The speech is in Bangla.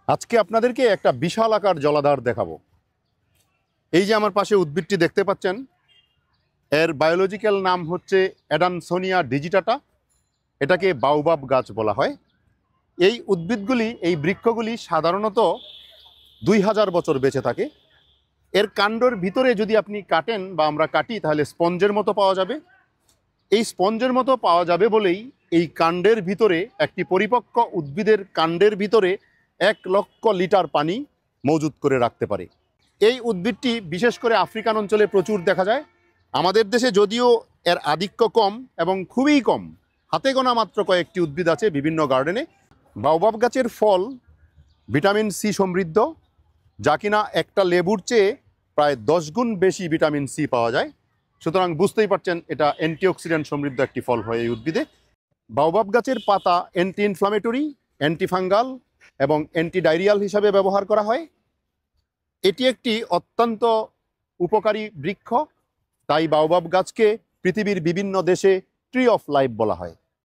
আজকে আপনাদেরকে একটা বিশাল আকার জলাধার দেখাবো। এই যে আমার পাশে উদ্ভিদটি দেখতে পাচ্ছেন, এর বায়োলজিক্যাল নাম হচ্ছে অ্যাডানসোনিয়া ডিজিটাটা। এটাকে বাওবাব গাছ বলা হয়। এই উদ্ভিদগুলি, এই বৃক্ষগুলি সাধারণত 2000 বছর বেঁচে থাকে। এর কাণ্ডের ভিতরে যদি আপনি কাটেন বা আমরা কাটি, তাহলে স্পঞ্জের মতো পাওয়া যাবে। এই স্পঞ্জের মতো পাওয়া যাবে বলেই এই কাণ্ডের ভিতরে, একটি পরিপক্ক উদ্ভিদের কাণ্ডের ভিতরে 1 লক্ষ লিটার পানি মজুত করে রাখতে পারে। এই উদ্ভিদটি বিশেষ করে আফ্রিকান অঞ্চলে প্রচুর দেখা যায়। আমাদের দেশে যদিও এর আধিক্য কম এবং খুবই কম, হাতে গোনা মাত্র কয়েকটি উদ্ভিদ আছে বিভিন্ন গার্ডেনে। বাওবাব গাছের ফল ভিটামিন সি সমৃদ্ধ, যা কিনা একটা লেবুর চেয়ে প্রায় 10 গুণ বেশি ভিটামিন সি পাওয়া যায়। সুতরাং বুঝতেই পারছেন এটা অ্যান্টিঅক্সিডেন্ট সমৃদ্ধ একটি ফল হয় এই উদ্ভিদে। বাওবাব গাছের পাতা অ্যান্টি ইনফ্লামেটরি, অ্যান্টিফাঙ্গাল এবং অ্যান্টিডায়রিয়াল হিসাবে ব্যবহার করা হয়। এটি একটি অত্যন্ত উপকারী বৃক্ষ, তাই বাওবাব গাছকে পৃথিবীর বিভিন্ন দেশে ট্রি অফ লাইফ বলা হয়।